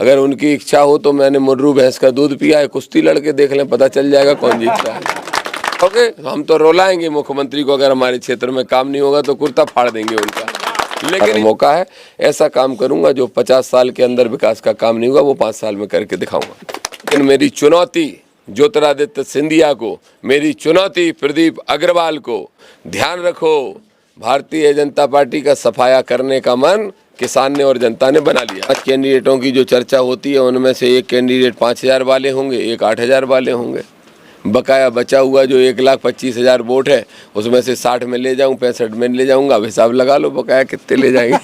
अगर उनकी इच्छा हो तो मैंने मुर्रू भैंस का दूध पिया है, कुश्ती लड़के देख लें, पता चल जाएगा कौन जीतता है। ओके, हम तो रुलाएंगे मुख्यमंत्री को, अगर हमारे क्षेत्र में काम नहीं होगा तो कुर्ता फाड़ देंगे उनका। लेकिन मौका है, ऐसा काम करूंगा जो 50 साल के अंदर विकास का काम नहीं हुआ वो 5 साल में करके दिखाऊंगा। लेकिन मेरी चुनौती ज्योतिरादित्य सिंधिया को, मेरी चुनौती प्रदीप अग्रवाल को, ध्यान रखो भारतीय जनता पार्टी का सफाया करने का मन किसान ने और जनता ने बना लिया। 5 कैंडिडेटों की जो चर्चा होती है उनमें से एक कैंडिडेट 5000 वाले होंगे, एक 8000 वाले होंगे। बकाया बचा हुआ जो 1,25,000 वोट है उसमें से 60 में ले जाऊं, 65 में ले जाऊंगा, अब हिसाब लगा लो बकाया कितने ले जाएंगे।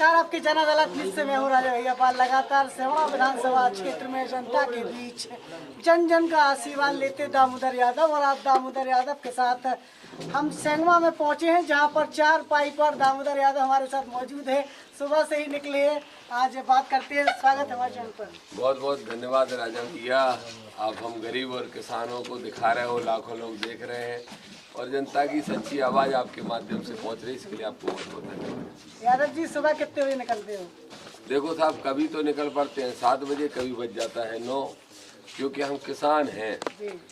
आपकी जन अदालत से मैं हूँ राजा भैया पाल। लगातार सेवड़ा विधानसभा क्षेत्र में जनता के बीच जन जन का आशीर्वाद लेते दामोदर यादव, और आप दामोदर यादव के साथ हम सेंगवा में पहुंचे हैं, जहां पर 4 पाई पर दामोदर यादव हमारे साथ मौजूद है। सुबह से ही निकले हैं, आज बात करते हैं। स्वागत है हमारे चैनल पर। बहुत बहुत धन्यवाद राजा भैया, आप हम गरीब और किसानों को दिखा रहे हो, लाखों लोग देख रहे हैं और जनता की सच्ची आवाज़ आपके माध्यम से पहुंच रही है, इसके लिए आपको बहुत बहुत धन्यवाद। यादव जी, सुबह कितने बजे निकलते हो? देखो साहब, कभी तो निकल पड़ते हैं 7 बजे, कभी बज जाता है 9, क्योंकि हम किसान हैं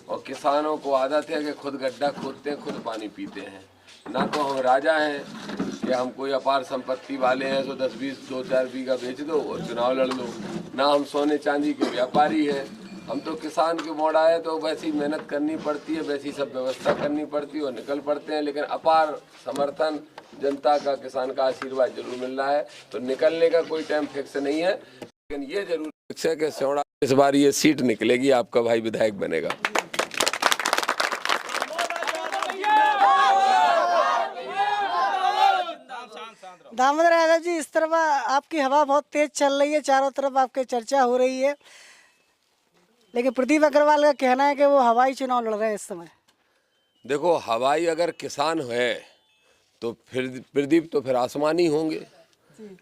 और किसानों को आदत है कि खुद गड्ढा खोदते हैं, खुद पानी पीते हैं। ना तो हम राजा हैं कि हम कोई अपार संपत्ति वाले हैं तो 10-20 2-4 बीघा बेच दो और चुनाव लड़ लो, ना हम सोने चांदी के व्यापारी हैं। हम तो किसान के मोड़ आए तो वैसी मेहनत करनी पड़ती है, वैसी सब व्यवस्था करनी पड़ती है और निकल पड़ते हैं। लेकिन अपार समर्थन जनता का, किसान का आशीर्वाद जरूर मिल रहा है, तो निकलने का कोई टाइम फिक्स नहीं है। लेकिन ये जरूर फिक्स है कि सेवड़ा इस बार ये सीट निकलेगी, आपका भाई विधायक बनेगा। दामोदर यादव जी, इस तरफ आपकी हवा बहुत तेज चल रही है, चारों तरफ आपकी चर्चा हो रही है, लेकिन प्रदीप अग्रवाल का कहना है कि वो हवाई चुनाव लड़ रहे हैं इस समय। देखो, हवाई अगर किसान है तो फिर प्रदीप तो फिर आसमानी होंगे।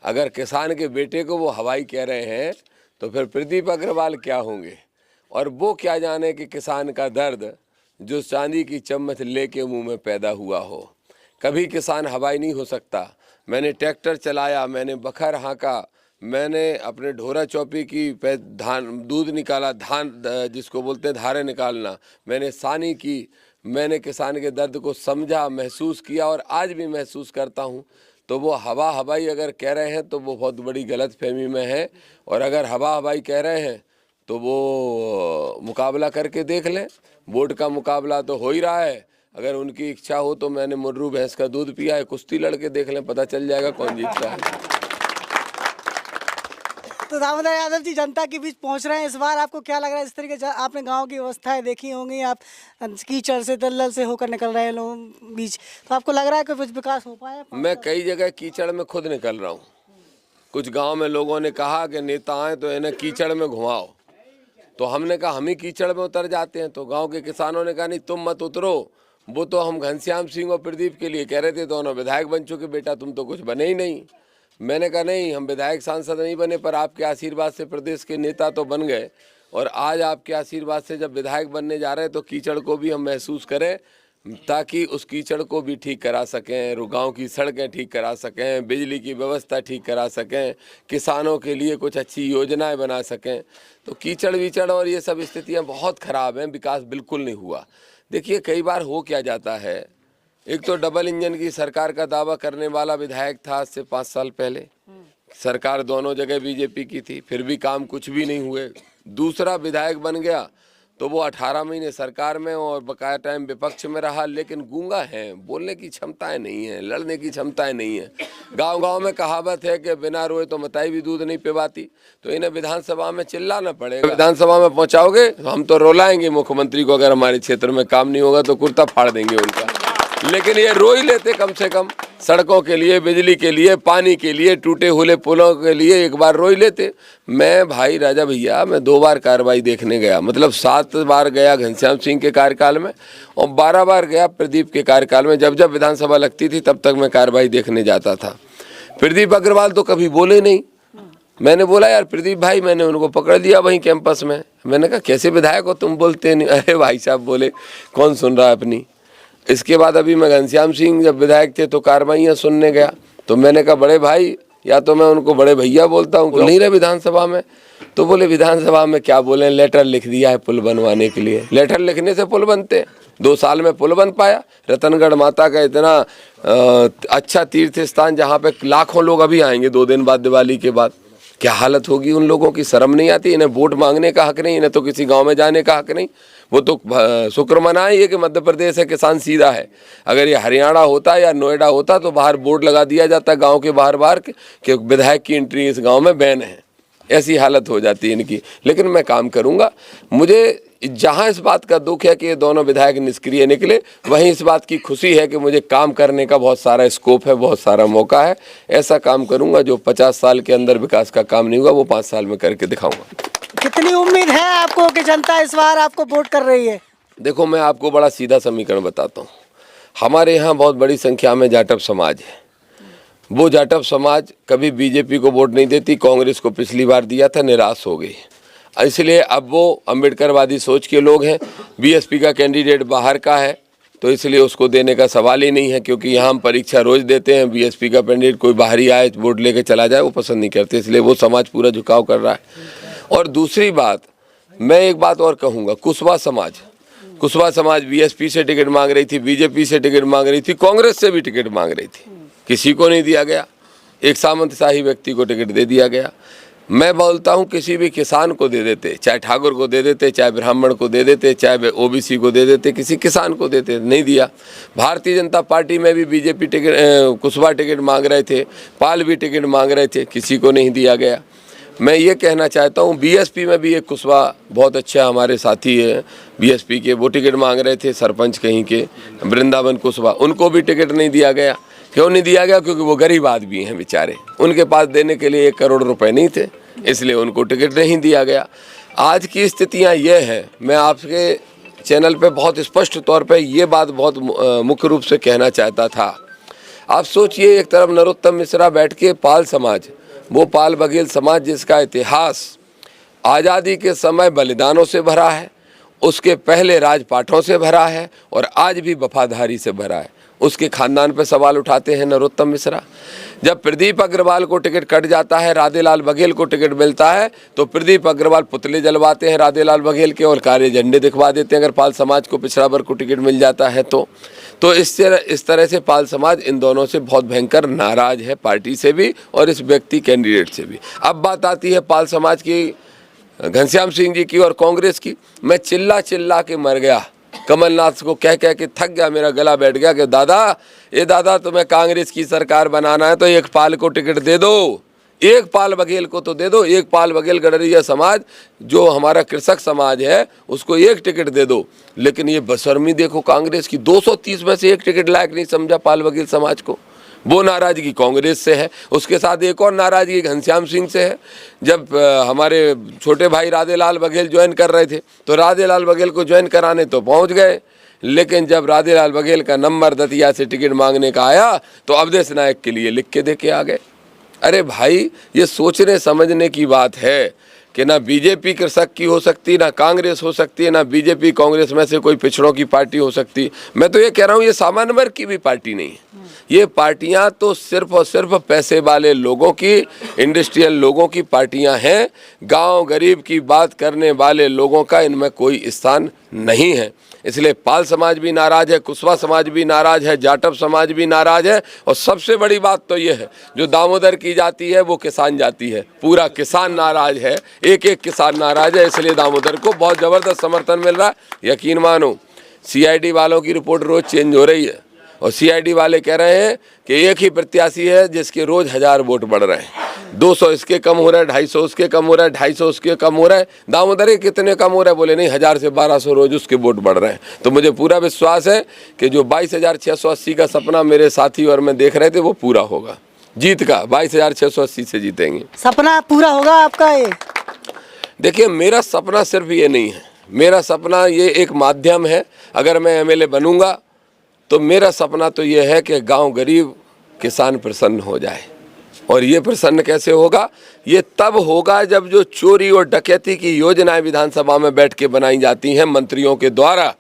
अगर किसान के बेटे को वो हवाई कह रहे हैं तो फिर प्रदीप अग्रवाल क्या होंगे। और वो क्या जाने कि किसान का दर्द जो चांदी की चम्मच लेके मुंह में पैदा हुआ हो। कभी किसान हवाई नहीं हो सकता। मैंने ट्रैक्टर चलाया, मैंने बखर हाँका, मैंने अपने ढोरा चौपी की धान दूध निकाला, धान जिसको बोलते हैं धारे निकालना, मैंने सानी की, मैंने किसान के दर्द को समझा, महसूस किया और आज भी महसूस करता हूँ। तो वो हवाई अगर कह रहे हैं तो वो बहुत बड़ी गलतफहमी में है, और अगर हवाई कह रहे हैं तो वो मुकाबला करके देख लें। वोट का मुकाबला तो हो ही रहा है। अगर उनकी इच्छा हो तो मैंने मुर्रू भैंस का दूध पिया है, कुश्ती लड़के देख लें, पता चल जाएगा कौन जीतता है। तो दामोदर यादव जी जनता के बीच पहुंच रहे हैं इस बार, आपको क्या लग रहा है? इस तरीके से आपने गांव की व्यवस्थाएं देखी होंगी, आप कीचड़ से दलदल से होकर निकल रहे हैं लोगों बीच, तो आपको लग रहा है कि कुछ विकास हो पाया? मैं कई जगह कीचड़ में खुद निकल रहा हूँ। कुछ गांव में लोगों ने कहा कि नेता आए तो इन्हें कीचड़ में घुमाओ, तो हमने कहा हम ही कीचड़ में उतर जाते हैं। तो गाँव के किसानों ने कहा नहीं तुम मत उतरो, वो तो हम घनश्याम सिंह और प्रदीप के लिए कह रहे थे, दोनों विधायक बन चुके, बेटा तुम तो कुछ बने ही नहीं। मैंने कहा नहीं, हम विधायक सांसद नहीं बने, पर आपके आशीर्वाद से प्रदेश के नेता तो बन गए, और आज आपके आशीर्वाद से जब विधायक बनने जा रहे हैं तो कीचड़ को भी हम महसूस करें, ताकि उस कीचड़ को भी ठीक करा सकें, गांव की सड़कें ठीक करा सकें, बिजली की व्यवस्था ठीक करा सकें, किसानों के लिए कुछ अच्छी योजनाएं बना सकें। तो कीचड़ वीचड़ और ये सब स्थितियाँ बहुत ख़राब हैं, विकास बिल्कुल नहीं हुआ। देखिए, कई बार हो क्या जाता है, एक तो डबल इंजन की सरकार का दावा करने वाला विधायक था आज से 5 साल पहले, सरकार दोनों जगह बीजेपी की थी, फिर भी काम कुछ भी नहीं हुए। दूसरा विधायक बन गया तो वो 18 महीने सरकार में और बकाया टाइम विपक्ष में रहा, लेकिन गूंगा है, बोलने की क्षमताएं नहीं है, लड़ने की क्षमताएं नहीं है। गांव-गांव में कहावत है कि बिना रोए तो मताई भी दूध नहीं पिवाती, तो इन्हें विधानसभा में चिल्लाना पड़ेगा। विधानसभा में पहुंचाओगे हम तो रुलाएंगे मुख्यमंत्री को, अगर हमारे क्षेत्र में काम नहीं होगा तो कुर्ता फाड़ देंगे उनका। लेकिन ये रो ही लेते कम से कम, सड़कों के लिए, बिजली के लिए, पानी के लिए, टूटे हुए पुलों के लिए एक बार रो ही लेते। मैं भाई राजा भैया, मैं 2 बार कार्रवाई देखने गया, मतलब 7 बार गया घनश्याम सिंह के कार्यकाल में और 12 बार गया प्रदीप के कार्यकाल में। जब जब विधानसभा लगती थी तब तक मैं कार्रवाई देखने जाता था। प्रदीप अग्रवाल तो कभी बोले नहीं, मैंने बोला यार प्रदीप भाई, मैंने उनको पकड़ लिया वहीं कैंपस में। मैंने कहा कैसे विधायक हो तुम, बोलते नहीं। अरे भाई साहब बोले कौन सुन रहा है अपनी। इसके बाद अभी मैं घनश्याम सिंह जब विधायक थे तो कार्रवाइयाँ सुनने गया, तो मैंने कहा बड़े भाई, या तो मैं उनको बड़े भैया बोलता हूँ, नहीं रहे विधानसभा में। तो बोले विधानसभा में क्या बोले, लेटर लिख दिया है पुल बनवाने के लिए। लेटर लिखने से पुल बनते? 2 साल में पुल बन पाया। रतनगढ़ माता का इतना अच्छा तीर्थ स्थान जहाँ पे लाखों लोग अभी आएंगे 2 दिन बाद, दिवाली के बाद। क्या हालत होगी उन लोगों की, शर्म नहीं आती? इन्हें वोट मांगने का हक नहीं, इन्हें तो किसी गांव में जाने का हक नहीं। वो तो शुक्र मनाए ये कि मध्य प्रदेश है, किसान सीधा है। अगर ये हरियाणा होता या नोएडा होता तो बाहर बोर्ड लगा दिया जाता गांव के बाहर कि विधायक की एंट्री इस गांव में बैन है। ऐसी हालत हो जाती है इनकी। लेकिन मैं काम करूंगा। मुझे जहां इस बात का दुख है कि ये दोनों विधायक निष्क्रिय निकले, वहीं इस बात की खुशी है कि मुझे काम करने का बहुत सारा स्कोप है, बहुत सारा मौका है। ऐसा काम करूंगा जो 50 साल के अंदर विकास का काम नहीं हुआ वो 5 साल में करके दिखाऊंगा। कितनी उम्मीद है आपको कि जनता इस बार आपको वोट कर रही है? देखो मैं आपको बड़ा सीधा समीकरण बताता हूँ। हमारे यहाँ बहुत बड़ी संख्या में जाटव समाज है। वो जाटव समाज कभी बीजेपी को वोट नहीं देती, कांग्रेस को पिछली बार दिया था, निराश हो गई। इसलिए अब वो अम्बेडकरवादी सोच के लोग हैं। बीएसपी का कैंडिडेट बाहर का है तो इसलिए उसको देने का सवाल ही नहीं है, क्योंकि यहाँ हम परीक्षा रोज देते हैं। बीएसपी का कैंडिडेट कोई बाहरी आए वोट लेके चला जाए वो पसंद नहीं करते, इसलिए वो समाज पूरा झुकाव कर रहा है। और दूसरी बात, मैं एक बात और कहूँगा, कुशवाहा समाज बीएसपी से टिकट मांग रही थी, बीजेपी से टिकट मांग रही थी, कांग्रेस से भी टिकट मांग रही थी, किसी को नहीं दिया गया। एक सामंतशाही व्यक्ति को टिकट दे दिया गया। मैं बोलता हूँ किसी भी किसान को दे देते, चाहे ठाकुर को दे देते, चाहे ब्राह्मण को दे देते, चाहे ओबीसी को दे देते, किसी किसान को देते, नहीं दिया। भारतीय जनता पार्टी में भी बीजेपी टिकट, कुशवाहा टिकट मांग रहे थे, पाल भी टिकट मांग रहे थे, किसी को नहीं दिया गया। मैं ये कहना चाहता हूँ बीएसपी में भी एक कुशवाहा बहुत अच्छा हमारे साथी है बीएसपी के, वो टिकट मांग रहे थे, सरपंच कहीं के वृंदावन कुशवाहा, उनको भी टिकट नहीं दिया गया। क्यों नहीं दिया गया? क्योंकि वो गरीब आदमी हैं बेचारे, उनके पास देने के लिए 1 करोड़ रुपए नहीं थे, इसलिए उनको टिकट नहीं दिया गया। आज की स्थितियां ये हैं। मैं आपके चैनल पे बहुत स्पष्ट तौर पे ये बात बहुत मुख्य रूप से कहना चाहता था। आप सोचिए, एक तरफ नरोत्तम मिश्रा बैठ के पाल समाज, वो पाल बघेल समाज जिसका इतिहास आज़ादी के समय बलिदानों से भरा है, उसके पहले राजपाटों से भरा है और आज भी वफादारी से भरा है, उसके खानदान पर सवाल उठाते हैं नरोत्तम मिश्रा। जब प्रदीप अग्रवाल को टिकट कट जाता है, राधेलाल बघेल को टिकट मिलता है, तो प्रदीप अग्रवाल पुतले जलवाते हैं राधेलाल बघेल के और काले झंडे दिखवा देते हैं। अगर पाल समाज को पिछड़ा वर्ग को टिकट मिल जाता है तो इस तरह से पाल समाज इन दोनों से बहुत भयंकर नाराज है, पार्टी से भी और इस व्यक्ति कैंडिडेट से भी। अब बात आती है पाल समाज की, घनश्याम सिंह जी की और कांग्रेस की। मैं चिल्ला चिल्ला के मर गया, कमलनाथ को कह कह के थक गया, मेरा गला बैठ गया कि दादा तुम्हें कांग्रेस की सरकार बनाना है तो एक पाल को टिकट दे दो, एक पाल बघेल को तो दे दो, एक पाल बघेल गडरिया समाज जो हमारा कृषक समाज है उसको एक टिकट दे दो। लेकिन ये बेशर्मी देखो कांग्रेस की, 230 में से एक टिकट लायक नहीं समझा पाल बघेल समाज को। वो नाराजगी कांग्रेस से है, उसके साथ एक और नाराजगी घनश्याम सिंह से है। जब हमारे छोटे भाई राधेलाल बघेल ज्वाइन कर रहे थे तो राधेलाल बघेल को ज्वाइन कराने तो पहुंच गए, लेकिन जब राधेलाल बघेल का नंबर दतिया से टिकट मांगने का आया तो अवधेश नायक के लिए लिख के दे के आ गए। अरे भाई, ये सोचने समझने की बात है कि ना बीजेपी कृषक की हो सकती, ना कांग्रेस हो सकती है, ना बीजेपी कांग्रेस में से कोई पिछड़ों की पार्टी हो सकती। मैं तो ये कह रहा हूँ ये सामान्य वर्ग की भी पार्टी नहीं है। ये पार्टियां तो सिर्फ और सिर्फ पैसे वाले लोगों की, इंडस्ट्रियल लोगों की पार्टियां हैं। गांव गरीब की बात करने वाले लोगों का इनमें कोई स्थान नहीं है। इसलिए पाल समाज भी नाराज है, कुशवाहा समाज भी नाराज है, जाटव समाज भी नाराज है। और सबसे बड़ी बात तो ये है, जो दामोदर की जाति है वो किसान जाति है, पूरा किसान नाराज है, एक एक किसान नाराज है। इसलिए दामोदर को बहुत ज़बरदस्त समर्थन मिल रहा है। यकीन मानो सीआईडी वालों की रिपोर्ट रोज़ चेंज हो रही है और सीआईडी वाले कह रहे हैं कि एक ही प्रत्याशी है जिसके रोज़ 1000 वोट बढ़ रहे हैं, 200 इसके कम हो रहा है, 250 उसके कम हो रहा है, 250 उसके कम हो रहा है। दामोदर के कितने कम हो रहा है? बोले नहीं, 1000 से 1200 रोज उसके वोट बढ़ रहे हैं। तो मुझे पूरा विश्वास है कि जो 22,680 का सपना मेरे साथी और मैं देख रहे थे वो पूरा होगा। जीत का 22,680 से जीतेंगे। सपना पूरा होगा आपका? ये देखिए, मेरा सपना सिर्फ ये नहीं है, मेरा सपना ये एक माध्यम है। अगर मैं एमएलए बनूंगा तो मेरा सपना तो ये है कि गांव गरीब किसान प्रसन्न हो जाए, और ये प्रसन्न कैसे होगा? ये तब होगा जब जो चोरी और डकैती की योजनाएं विधानसभा में बैठ के बनाई जाती हैं मंत्रियों के द्वारा,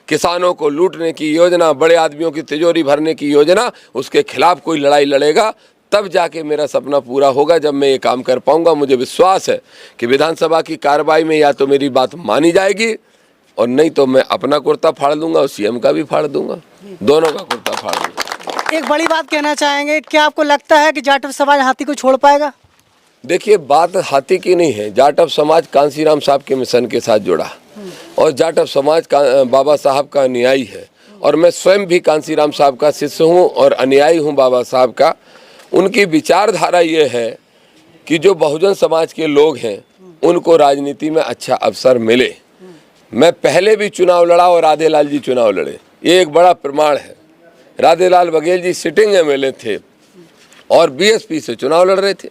किसानों को लूटने की योजना, बड़े आदमियों की तिजोरी भरने की योजना, उसके खिलाफ कोई लड़ाई लड़ेगा, तब जाके मेरा सपना पूरा होगा, जब मैं ये काम कर पाऊंगा। मुझे विश्वास है कि विधानसभा की कार्रवाई में या तो मेरी बात मानी जाएगी और नहीं तो मैं अपना कुर्ता फाड़ दूंगा और सीएम का भी फाड़ दूंगा, दोनों का कुर्ता फाड़ दूंगा। एक बड़ी बात कहना चाहेंगे, क्या आपको लगता है कि जाटव समाज हाथी को छोड़ पाएगा? देखिए, बात हाथी की नहीं है। जाटव समाज कांसीराम साहब के मिशन के साथ जुड़ा और जाटव समाज बाबा साहब का अनुयायी है और मैं स्वयं भी कांसीराम साहब का शिष्य हूँ और अनुयायी हूँ बाबा साहब का। उनकी विचारधारा ये है कि जो बहुजन समाज के लोग हैं उनको राजनीति में अच्छा अवसर मिले। मैं पहले भी चुनाव लड़ा और राधेलाल जी चुनाव लड़े, ये एक बड़ा प्रमाण है। राधेलाल बघेल जी सिटिंग एमएलए थे और बीएसपी से चुनाव लड़ रहे थे।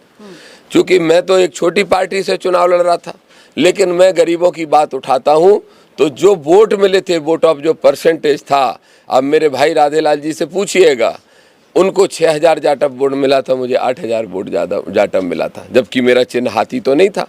चूँकि मैं तो एक छोटी पार्टी से चुनाव लड़ रहा था, लेकिन मैं गरीबों की बात उठाता हूँ, तो जो वोट मिले थे, वोट ऑफ जो परसेंटेज था, अब मेरे भाई राधेलाल जी से पूछिएगा, उनको 6000 जाटव वोट मिला था, मुझे 8000 वोट ज़्यादा जाटव मिला था, जबकि मेरा चिन्ह हाथी तो नहीं था।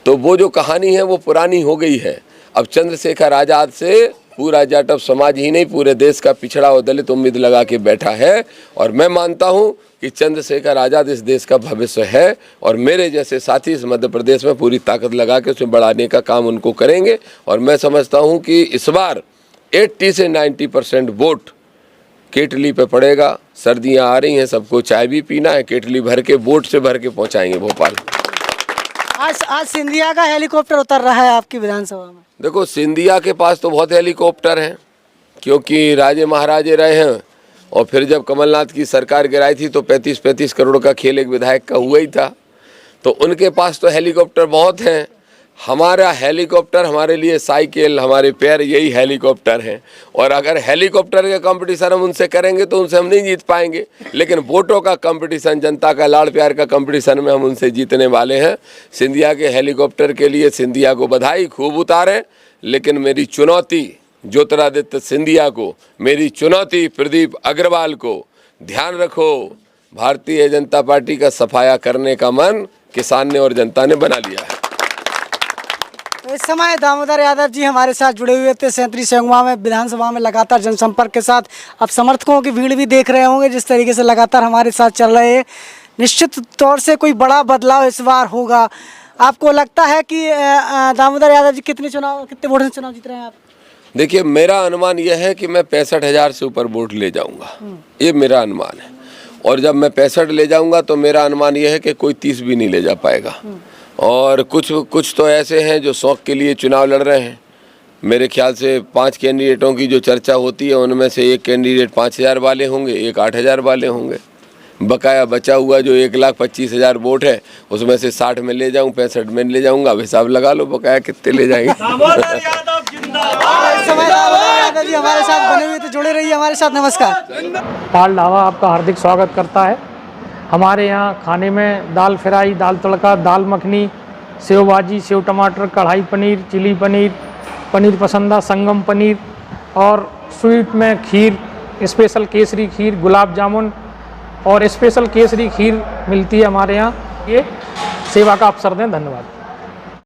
तो वो जो कहानी है वो पुरानी हो गई है। अब चंद्रशेखर आज़ाद से पूरा जाटव समाज ही नहीं, पूरे देश का पिछड़ा और दलित उम्मीद लगा के बैठा है और मैं मानता हूं कि चंद्रशेखर आज़ाद इस देश का भविष्य है और मेरे जैसे साथी इस मध्य प्रदेश में पूरी ताकत लगा के उसे बढ़ाने का काम उनको करेंगे। और मैं समझता हूं कि इस बार 80 से 90% वोट केटली पे पड़ेगा। सर्दियां आ रही हैं, सबको चाय भी पीना है, केटली भर के वोट से भर के पहुँचाएंगे भोपाल। आज सिंधिया का हेलीकॉप्टर उतर रहा है आपकी विधानसभा में। देखो, सिंधिया के पास तो बहुत हेलीकॉप्टर हैं, क्योंकि राजे महाराजे रहे हैं और फिर जब कमलनाथ की सरकार गिराई थी तो 35-35 करोड़ का खेल एक विधायक का हुआ ही था, तो उनके पास तो हेलीकॉप्टर बहुत हैं। हमारा हेलीकॉप्टर हमारे लिए साइकिल, हमारे पैर, यही हेलीकॉप्टर हैं। और अगर हेलीकॉप्टर का कंपटीशन हम उनसे करेंगे तो उनसे हम नहीं जीत पाएंगे, लेकिन वोटों का कंपटीशन, जनता का लाड़ प्यार का कंपटीशन में हम उनसे जीतने वाले हैं। सिंधिया के हेलीकॉप्टर के लिए सिंधिया को बधाई, खूब उतारें, लेकिन मेरी चुनौती ज्योतिरादित्य सिंधिया को, मेरी चुनौती प्रदीप अग्रवाल को, ध्यान रखो, भारतीय जनता पार्टी का सफाया करने का मन किसान ने और जनता ने बना लिया है। तो इस समय दामोदर यादव जी हमारे साथ जुड़े हुए थे सेंतरी सेंगमा में विधानसभा में लगातार जनसंपर्क के साथ। अब समर्थकों की भीड़ भी देख रहे होंगे जिस तरीके से लगातार हमारे साथ चल रहे हैं। निश्चित तौर से कोई बड़ा बदलाव इस बार होगा। आपको लगता है कि दामोदर यादव जी कितने वोट से चुनाव जीत रहे हैं आप? देखिए, मेरा अनुमान यह है कि मैं 65,000 से ऊपर वोट ले जाऊंगा, ये मेरा अनुमान है। और जब मैं 65 ले जाऊंगा तो मेरा अनुमान यह है कि कोई 30 भी नहीं ले जा पाएगा। और कुछ तो ऐसे हैं जो शौक के लिए चुनाव लड़ रहे हैं। मेरे ख्याल से 5 कैंडिडेटों की जो चर्चा होती है उनमें से एक कैंडिडेट 5,000 वाले होंगे, एक 8,000 वाले होंगे। बकाया बचा हुआ जो 1,25,000 वोट है उसमें से 60 में ले जाऊं, 65 में ले जाऊंगा। अब हिसाब लगा लो बकाया कितने ले जाएंगे। दामोदर यादव जी हमारे साथ बने हुए, तो जुड़े रहिए हमारे साथ। नमस्कार। पाल ढाबा आपका हार्दिक स्वागत करता है। हमारे यहाँ खाने में दाल फ्राई, दाल तड़का, दाल मखनी, सेव भाजी, सेव टमाटर, कढ़ाई पनीर, चिली पनीर, पनीर पसंदा, संगम पनीर और स्वीट में खीर, स्पेशल केसरी खीर, गुलाब जामुन और स्पेशल केसरी खीर मिलती है हमारे यहाँ। ये सेवा का अवसर दें। धन्यवाद।